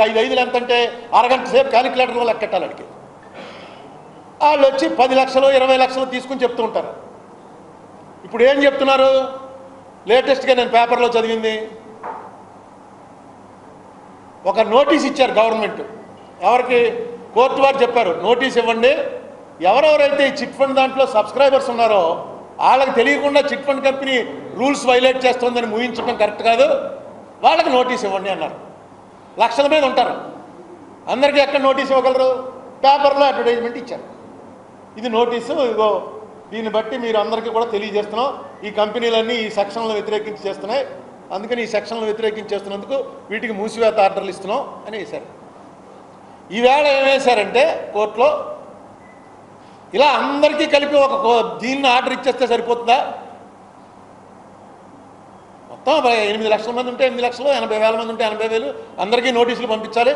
5 ఎంతంటే అరగంట సేపు క్యాలిక్యులేటర్లో లెక్కెట్టాలి అడిగి. వాళ్ళు వచ్చి 10 లక్షలు 20 లక్షలు తీసుకుని చెప్తూ ఉంటారు. ఇప్పుడు ఏం చెప్తున్నారు? లేటెస్ట్గా నేను పేపర్లో చదివింది, ఒక నోటీస్ ఇచ్చారు గవర్నమెంట్. ఎవరికి? కోర్టు వారు చెప్పారు, నోటీస్ ఇవ్వండి, ఎవరెవరైతే ఈ చిట్ ఫండ్ దాంట్లో సబ్స్క్రైబర్స్ ఉన్నారో వాళ్ళకి తెలియకుండా chit fund company rules violate చేస్తుందని ఊహించడం కరెక్ట్ కాదు, వాళ్ళకి నోటీస్ ఇవ్వండి అన్నారు. లక్షల మీద ఉంటారు, అందరికీ ఎక్కడ నోటీస్ ఇవ్వగలరు? పేపర్లో అడ్వర్టైజ్మెంట్ ఇచ్చారు. ఇది నోటీసు, ఇగో దీన్ని బట్టి మీరు అందరికీ కూడా తెలియజేస్తున్నాం, ఈ కంపెనీలన్నీ ఈ సెక్షన్లను వ్యతిరేకించి చేస్తున్నాయి, అందుకని ఈ సెక్షన్లను వ్యతిరేకించి చేస్తున్నందుకు వీటికి మూసివేత ఆర్డర్లు ఇస్తున్నాం అని వేశారు. ఈవేళ ఏం వేశారంటే కోర్టులో, ఇలా అందరికీ కలిపి ఒక దీన్ని ఆర్డర్ ఇచ్చేస్తే సరిపోతుందా? మొత్తం 8 లక్షల మంది ఉంటే 8 లక్షలు, 80,000 మంది ఉంటే 80,000, అందరికీ నోటీసులు పంపించాలి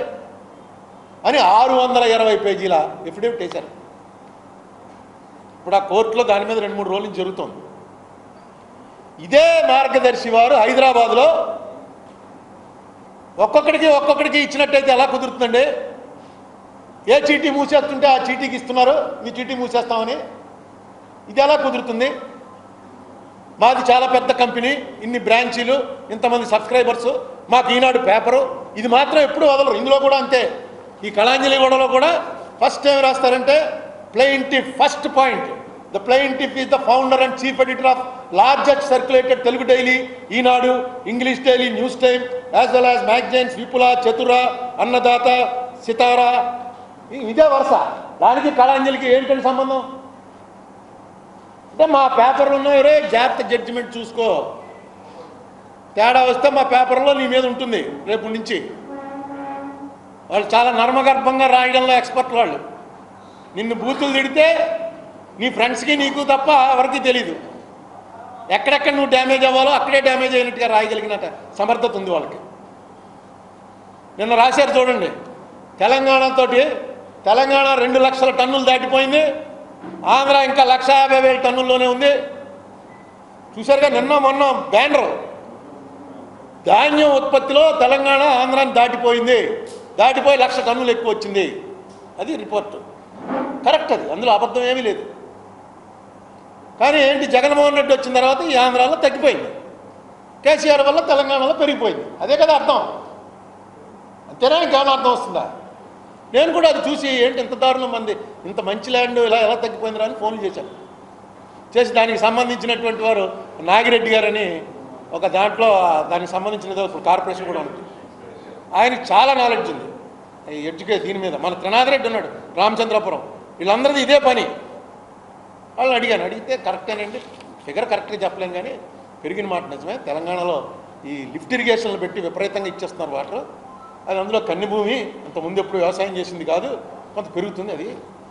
అని 620 పేజీల ఎఫిడేవిట్ వేశారు. ఇప్పుడు ఆ కోర్టులో దాని మీద 2-3 రోజుల నుంచి జరుగుతుంది. ఇదే మార్గదర్శి వారు హైదరాబాద్లో ఒక్కొక్కడికి ఇచ్చినట్టయితే ఎలా కుదురుతుందండి? ఏ చీటీ మూసేస్తుంటే ఆ చీటీకి ఇస్తున్నారు, మీ చీటీ మూసేస్తామని. ఇది ఎలా కుదురుతుంది? మాది చాలా పెద్ద కంపెనీ, ఇన్ని బ్రాంచీలు, ఇంతమంది సబ్స్క్రైబర్సు, మాకు ఈనాడు పేపరు, ఇది మాత్రం ఎప్పుడు వదలరు. ఇందులో కూడా అంతే. ఈ కళాంజలి గొడవలో కూడా ఫస్ట్ ఏం రాస్తారంటే, plaintiff first point, the plaintiff is the founder and chief editor of largest circulated Telugu daily Eenadu, English daily, News Time, as well as magazines Vipula, Chatura, Annadata, Sitara. ఇదే వరుస. దానికి కళాంజలికి ఏంటంటే సంబంధం? అంటే మా పేపర్లు ఉన్నాయి రే, జాగ్రత్త జడ్జిమెంట్ చూసుకో, తేడా వస్తే మా పేపర్లో నీ మీద ఉంటుంది రేపు నుంచి. వాళ్ళు చాలా నర్మగర్భంగా రాయడంలో ఎక్స్పర్ట్ వాళ్ళు. నిన్ను బూతులు తిడితే నీ ఫ్రెండ్స్కి నీకు తప్ప ఎవరికి తెలీదు. ఎక్కడెక్కడ నువ్వు డ్యామేజ్ అవ్వాలో అక్కడే డ్యామేజ్ అయినట్టుగా రాయగలిగినట్టు సమర్థత ఉంది వాళ్ళకి. నిన్న రాశారు చూడండి, తెలంగాణ 2 లక్షల టన్నులు దాటిపోయింది, ఆంధ్ర ఇంకా 150,000 టన్నుల్లోనే ఉంది. చూశారుగా నిన్న మొన్న బ్యానరు, ధాన్యం ఉత్పత్తిలో తెలంగాణ ఆంధ్రాని దాటిపోయి 1,00,000 టన్నులు ఎక్కువ వచ్చింది. అది రిపోర్టు, కరెక్ట్. అది అందులో అబద్ధం ఏమీ లేదు. కానీ ఏంటి, జగన్మోహన్ రెడ్డి వచ్చిన తర్వాత ఈ ఆంధ్రాలో తగ్గిపోయింది, కేసీఆర్ వల్ల తెలంగాణలో పెరిగిపోయింది. అదే కదా అర్థం. అంతేనా? ఇంకేమైనా అర్థం వస్తుందా? నేను కూడా అది చూసి ఏంటి ఇంత దారుణం, మంది ఇంత మంచి ల్యాండ్ ఎలా తగ్గిపోయిందిరా అని ఫోన్లు చేశాను. చేసి దానికి సంబంధించినటువంటి వారు నాగిరెడ్డి గారని ఒక దాంట్లో దానికి సంబంధించినది ఇప్పుడు కార్పొరేషన్ కూడా ఉంటుంది, ఆయనకి చాలా నాలెడ్జ్ ఉంది ఈ ఎడ్యుకేషన్ దీని మీద. మన త్రినాథరెడ్డి ఉన్నాడు రామచంద్రపురం, వీళ్ళందరిది ఇదే పని. వాళ్ళని అడిగితే కరెక్టేనండి, ఫిగర్ కరెక్ట్గా చెప్పలేం కానీ పెరిగిన మాట నిజమే. తెలంగాణలో ఈ లిఫ్ట్ ఇరిగేషన్లు పెట్టి విపరీతంగా ఇచ్చేస్తున్నారు వాటర్. అది అందులో కన్ని భూమి, అంతకుముందు ఎప్పుడు వ్యవసాయం చేసింది కాదు, కొంత పెరుగుతుంది అది.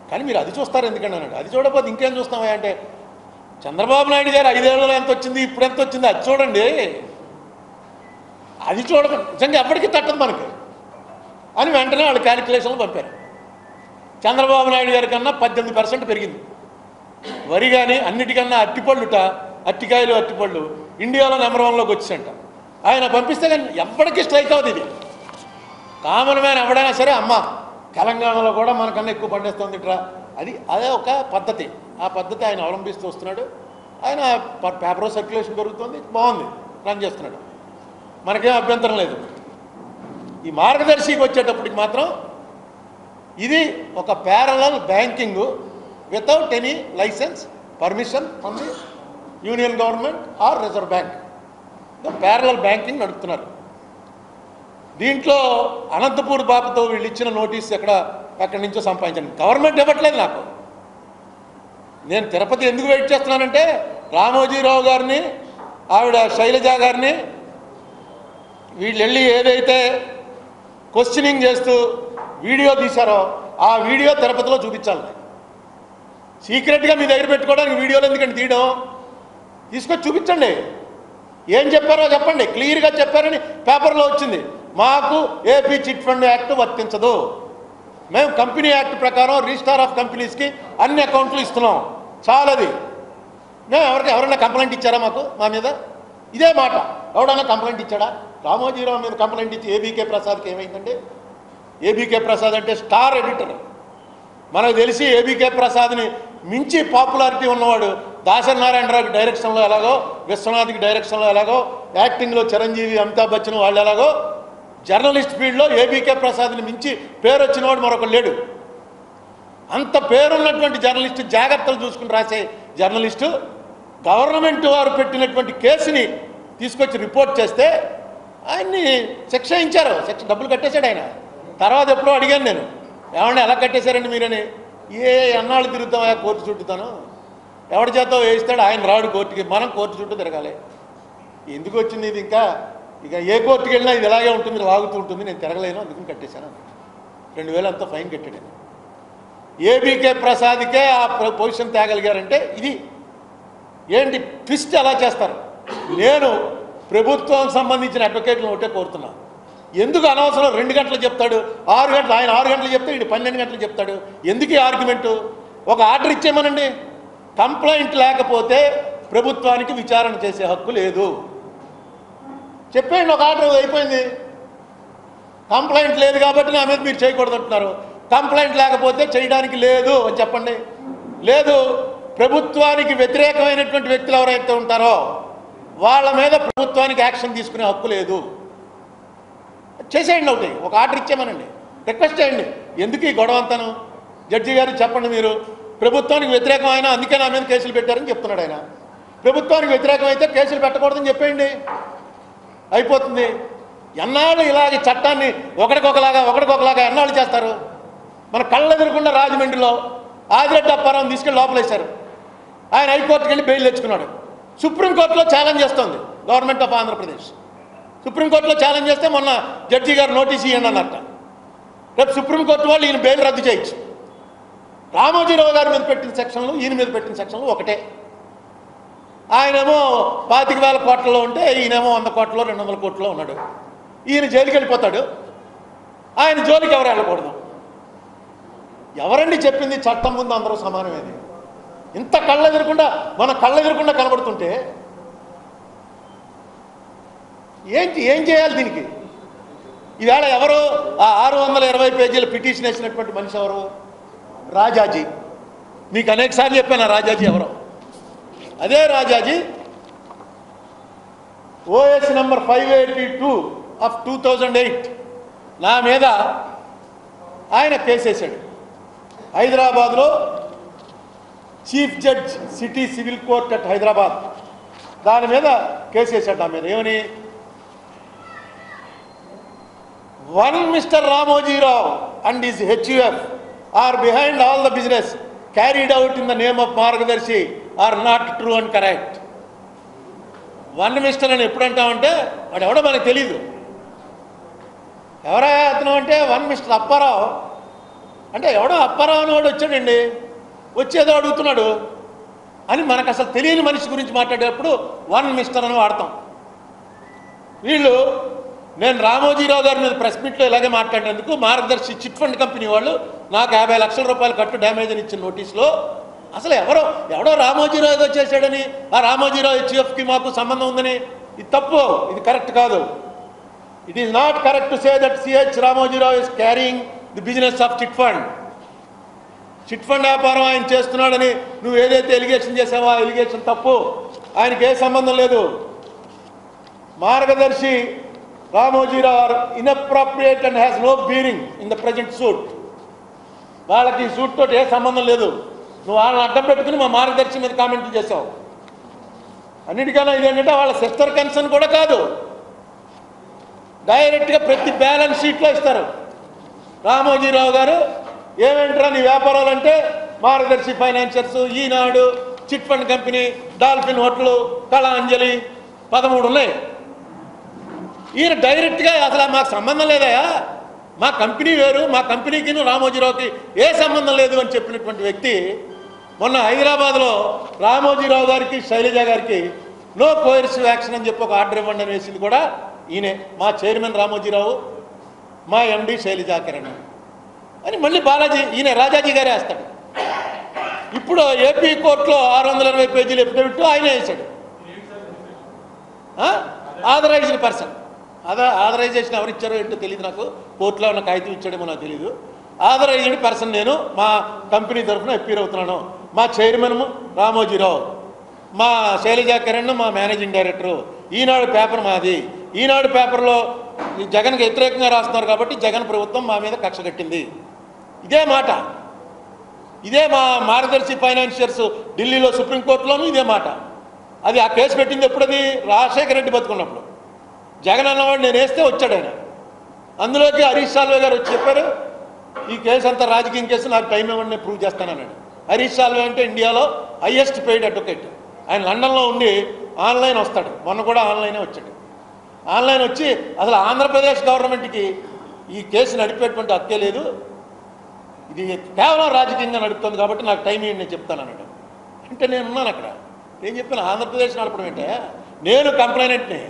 కానీ మీరు అది చూస్తారు ఎందుకంటే అన్నాడు. అది చూడకపోతే ఇంకేం చూస్తామా అంటే, చంద్రబాబు నాయుడు గారు 5 ఏళ్లలో ఎంత వచ్చింది, ఇప్పుడు ఎంత వచ్చింది అది చూడండి. అది చూడకండి, నిజంగా ఎప్పటికీ తట్టదు మనకి అని వెంటనే వాళ్ళు క్యాలిక్యులేషన్లు పంపారు. చంద్రబాబు నాయుడు గారి కన్నా 18% పెరిగింది వరి. కానీ అన్నిటికన్నా అరటికాయలు అరటిపళ్ళు ఇండియాలో నెంబర్ 1లోకి వచ్చేసంట. ఆయన పంపిస్తే కానీ ఎప్పటికీ స్ట్రైక్ అవుతుంది. ఇది కామన్ మ్యాన్ ఎవడైనా సరే, అమ్మ తెలంగాణలో కూడా మనకన్నా ఎక్కువ పండిస్తుంది ఇట్రా, అదే ఒక పద్ధతి. ఆ పద్ధతి ఆయన అవలంబిస్తూ వస్తున్నాడు. ఆయన పేపర్ సర్క్యులేషన్ పెరుగుతుంది, బాగుంది, రన్ చేస్తున్నాడు, మనకేం అభ్యంతరం లేదు. ఈ మార్గదర్శికి వచ్చేటప్పటికి మాత్రం ఇది ఒక parallel banking without any license permission from the union government or reserve bank. Parallel banking నడుపుతున్నారు. దీంట్లో అనంతపూర్ బాబుతో వీళ్ళు ఇచ్చిన నోటీస్ ఎక్కడి నుంచో సంపాదించాను. గవర్నమెంట్ ఇవ్వట్లేదు నాకు. నేను తిరుపతి ఎందుకు వెయిట్ చేస్తున్నానంటే, రామోజీరావు గారిని ఆవిడ శైలజ గారిని వీళ్ళు వెళ్ళి ఏదైతే క్వశ్చనింగ్ చేస్తూ వీడియో తీశారో ఆ వీడియో తిరుపతిలో చూపించాలి. సీక్రెట్గా మీ దగ్గర పెట్టుకోవడానికి వీడియోలు ఎందుకంటే తీయడం, తీసుకొచ్చి చూపించండి. ఏం చెప్పారో చెప్పండి. క్లియర్గా చెప్పారని పేపర్లో వచ్చింది. మాకు ఏపీ చిట్ ఫండ్ యాక్ట్ వర్తించదు, మేము కంపెనీ యాక్ట్ ప్రకారం రిజిస్టార్ ఆఫ్ కంపెనీస్కి అన్ని అకౌంట్లు ఇస్తున్నాం, చాలది. మేము ఎవరైనా కంప్లైంట్ ఇచ్చారా మా మీద? ఇదే మాట ఎవడన్నా కంప్లైంట్ ఇచ్చాడా? రామోజీరావు మీద కంప్లైంట్ ఇచ్చి ఏబీకే ప్రసాద్కి ఏమైందండి? ఏబీకే ప్రసాద్ అంటే స్టార్ ఎడిటర్. మనకు తెలిసి ఏబీకే ప్రసాద్ని మించి పాపులారిటీ ఉన్నవాడు దాసరి నారాయణరావుకి డైరెక్షన్లో ఎలాగో, విశ్వనాథ్కి డైరెక్షన్లో ఎలాగో, యాక్టింగ్లో చిరంజీవి, అమితాబ్ బచ్చన్ వాళ్ళు ఎలాగో, జర్నలిస్ట్ ఫీల్డ్లో ఏబీకే ప్రసాద్ని మించి పేరు వచ్చినవాడు మరొకరు లేడు. అంత పేరున్నటువంటి జర్నలిస్టు, జాగ్రత్తలు చూసుకుని రాసే జర్నలిస్టు గవర్నమెంట్ వారు పెట్టినటువంటి కేసుని తీసుకొచ్చి రిపోర్ట్ చేస్తే ఆయన్ని శిక్ష ఇచ్చారు. శిక్ష డబ్బులు కట్టేశాడు ఆయన. తర్వాత ఎప్పుడో అడిగాను నేను, ఏమన్నా ఎలా కట్టేశారండి మీరని. ఎన్నాళ్ళు తిరుగుతామా కోర్టు చుట్టూతాను, ఎవరి చేత వేయిస్తాడు, ఆయన రాడు కోర్టుకి, మనం కోర్టు చుట్టూ తిరగాలి. ఎందుకు వచ్చింది ఇది? ఇక ఏ కోర్టుకి వెళ్ళినా ఇది ఇలాగే ఉంటుంది, లాగుతూ ఉంటుంది, నేను తిరగలేను, అందుకని కట్టేశాను. 2000 అంతా ఫైన్ కట్టాడు. ఏబీకే ప్రసాద్కే ఆ పొజిషన్ తేగలిగారంటే ఇది ఏంటి ట్విస్ట్? ఎలా చేస్తారు? నేను ప్రభుత్వం సంబంధించిన అడ్వకేట్లను ఒకటే కోరుతున్నా, ఎందుకు అనవసరం 2 గంటలు చెప్తాడు, 6 గంటలు, ఆయన 6 గంటలు చెప్తాడు, ఈయన 12 గంటలు చెప్తాడు. ఎందుకు ఈ ఆర్గ్యుమెంటు? ఒక ఆర్డర్ ఇచ్చేయమనండి. కంప్లైంట్ లేకపోతే ప్రభుత్వానికి విచారణ చేసే హక్కు లేదు. చెప్పేయండి, ఒక ఆర్డర్ అయిపోయింది. కంప్లైంట్ లేదు కాబట్టి నా మీద మీరు చేయకూడదు అంటున్నారు. కంప్లైంట్ లేకపోతే చేయడానికి లేదు అని చెప్పండి. లేదు, ప్రభుత్వానికి వ్యతిరేకమైనటువంటి వ్యక్తులు ఎవరైతే ఉంటారో వాళ్ళ మీద ప్రభుత్వానికి యాక్షన్ తీసుకునే హక్కు లేదు. చేసేయండి, ఒకటి ఒక ఆర్డర్ ఇచ్చేమనండి, రిక్వెస్ట్ చేయండి. ఎందుకు ఈ గొడవ అంతాను? జడ్జి గారు చెప్పండి, మీరు ప్రభుత్వానికి వ్యతిరేకమైన అందుకే నా మీద కేసులు పెట్టారని చెప్తున్నాడు ఆయన. ప్రభుత్వానికి వ్యతిరేకమైతే కేసులు పెట్టకూడదని చెప్పేయండి, అయిపోతుంది. ఎన్నాళ్ళు ఇలాగే చట్టాన్ని ఒకటికొకలాగా ఎన్నాళ్ళు చేస్తారు? మన కళ్ళ ఎదురకుండా రాజమండ్రిలో ఆదిరెడ్డి అప్పారావు తీసుకెళ్ళి లోపలేశారు. ఆయన హైకోర్టుకి వెళ్ళి బెయిల్ తెచ్చుకున్నాడు. సుప్రీంకోర్టులో ఛాలెంజ్ చేస్తుంది గవర్నమెంట్ ఆఫ్ ఆంధ్రప్రదేశ్. సుప్రీంకోర్టులో ఛాలెంజ్ చేస్తే మొన్న జడ్జి గారు నోటీస్ ఇవ్వండి అన్నట్ట. రేపు సుప్రీంకోర్టు వాళ్ళు ఈయన బెయిల్ రద్దు చేయొచ్చు. రామోజీరావు గారి మీద పెట్టిన సెక్షన్లు, ఈయన మీద పెట్టిన సెక్షన్లు ఒకటే. ఆయనేమో 25,000 కోట్లలో ఉంటే ఈయనేమో 100 కోట్లలో 200 కోట్లలో ఉన్నాడు. ఈయన జైలుకి వెళ్ళిపోతాడు, ఆయన జోలికి ఎవరు వెళ్ళకూడదు. ఎవరండి చెప్పింది చట్టం ముందు అందరూ సమానమేది? ఇంత మన కళ్ళ ఎదురకుండా కనబడుతుంటే ఏం చేయాలి దీనికి? ఈవేళ ఎవరు ఆ 620 పేజీల పిటిషన్ వేసినటువంటి మనిషి ఎవరు? రాజాజీ. మీకు అనేక సార్లు చెప్పాను రాజాజీ ఎవరో. అదే రాజాజీ ఓఎస్ నెంబర్ 582 ఆఫ్ 2008 నా మీద ఆయన కేసేశాడు. హైదరాబాద్లో chief judge city civil court at Hyderabad దాని మీద కేసేశాడు నా మీద. ఏమని? One mister Ramoji Rao and his HUF are behind all the business carried out in the name of Margadarsi are not true and correct. One mister అని ఎప్పుడంటామంటే వాడు ఎవడో మనకు తెలీదు. ఎవరా అతను అంటే వన్ మిస్టర్ అప్పారావు అంటే ఎవడో అప్పారావు అనేవాడు వచ్చాడండి, వచ్చేదో అడుగుతున్నాడు అని మనకు అసలు తెలియని మనిషి గురించి మాట్లాడేటప్పుడు వన్ మిస్టర్ అని వాడతాం. వీళ్ళు నేను రామోజీరావు గారి మీద ప్రెస్ మీట్లో ఇలాగే మాట్లాడినందుకు మార్గదర్శి చిట్ ఫండ్ కంపెనీ వాళ్ళు నాకు 50 లక్షల రూపాయలు కట్టు డ్యామేజ్ అని ఇచ్చిన నోటీసులో అసలు ఎవడో రామోజీరావు ఏదో చేశాడని, ఆ రామోజీరావు HUFకి మాకు సంబంధం ఉందని, ఇది తప్పు, ఇది కరెక్ట్ కాదు. It is not correct to say that CH Ramoji Rao is carrying the business of chit fund. Chit fund వ్యాపారం ఆయన చేస్తున్నాడని నువ్వు ఏదైతే ఎలిగేషన్ చేసావో ఆ ఎలిగేషన్ తప్పు, ఆయనకి ఏ సంబంధం లేదు. Margadarsi Ramoji Rao are inappropriate and has no bearing in the present suit. వాళ్ళకి ఈ సూట్ తోటి ఏ సంబంధం లేదు. నువ్వు వాళ్ళని అడ్డం పెట్టుకుని మా మార్గదర్శి మీద కామెంట్లు చేసావు. అన్నిటికన్నా ఇదేంటంటే వాళ్ళ సిస్టర్ కన్సర్న్ కూడా కాదు, డైరెక్ట్గా ప్రతి బ్యాలెన్స్ షీట్లో ఇస్తారు. రామోజీరావు గారు ఏమేంటారా నీ వ్యాపారాలు అంటే Margadarsi financiers, Eenadu, chit fund company, Dolphin hotel, Kalanjali 13 ఉన్నాయి. ఈయన డైరెక్ట్గా అసలు మాకు సంబంధం లేదయా, మా కంపెనీ వేరు, మా కంపెనీకి రామోజీరావుకి ఏ సంబంధం లేదు అని చెప్పినటువంటి వ్యక్తి మొన్న హైదరాబాద్లో రామోజీరావు గారికి శైలజ గారికి నో కోయర్సివ్ యాక్షన్ అని చెప్పి ఒక ఆర్డర్ ఇవ్వండి అని వేసింది కూడా ఈయనే. మా చైర్మన్ రామోజీరావు, మా MD శైలజా కిరణ్ అని మళ్ళీ ఈయన రాజాజీ గారే వేస్తాడు. ఇప్పుడు ఏపీ కోర్టులో 620 పేజీలు ఎఫిడవిట్ ఆయనే వేశాడు, ఆథరైజ్డ్ పర్సన్. అదే ఆథరైజేషన్ ఎవరు ఇచ్చారో ఏంటో తెలియదు నాకు, కోర్టులో ఉన్న కాగితం ఇచ్చాడేమో నాకు తెలియదు. ఆథరైజ్డ్ పర్సన్ నేను మా కంపెనీ తరఫున అప్పీర్ అవుతున్నాను. మా చైర్మన్ రామోజీరావు, మా శైలజా కిరణ్ మా మేనేజింగ్ డైరెక్టరు. ఈనాడు పేపర్ మాది. ఈనాడు పేపర్లో జగన్కి వ్యతిరేకంగా రాస్తున్నారు కాబట్టి జగన్ ప్రభుత్వం మా మీద కక్ష కట్టింది. ఇదే మాట. ఇదే మా మార్గదర్శి ఫైనాన్షియర్స్ ఢిల్లీలో సుప్రీంకోర్టులోనూ ఇదే మాట. అది ఆ కేసు పెట్టింది ఎప్పుడది? రాజశేఖర రెడ్డి బతుకున్నప్పుడు. జగన్ అన్నవాడు నేను వేస్తే వచ్చాడు ఆయన. అందులోకి హరీష్ సాల్వే గారు వచ్చి చెప్పారు, ఈ కేసు అంతా రాజకీయం కేసు, నాకు టైం ఇవ్వండి నేను ప్రూవ్ చేస్తానన్నాడు. హరీష్ సాల్వే అంటే ఇండియాలో హైయెస్ట్ పెయిడ్ అడ్వకేట్. ఆయన లండన్లో ఉండి ఆన్లైన్ వస్తాడు. మొన్న కూడా ఆన్లైనే వచ్చాడు. ఆన్లైన్ వచ్చి అసలు ఆంధ్రప్రదేశ్ గవర్నమెంట్కి ఈ కేసు నడిపేటువంటి హక్కే లేదు, ఇది కేవలం రాజకీయంగా నడుపుతుంది కాబట్టి నాకు టైం ఇవ్వండి నేను చెప్తానన్నాడు. అంటే నేను ఉన్నాను అక్కడ. ఏం చెప్పాను? ఆంధ్రప్రదేశ్ నడపడం అంటే నేను కంప్లైనెంట్ని.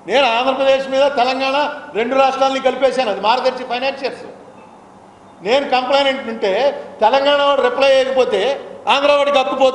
నేను ఆంధ్రప్రదేశ్ మీద తెలంగాణ 2 రాష్ట్రాలని కలిపేశాను. అది మార్గదర్శి ఫైనాన్షియర్స్. నేను కంప్లైనెంట్ ఉంటే తెలంగాణ వాడు రిప్లై చేయకపోతే ఆంధ్ర వాడికి హక్కు పోతుంది.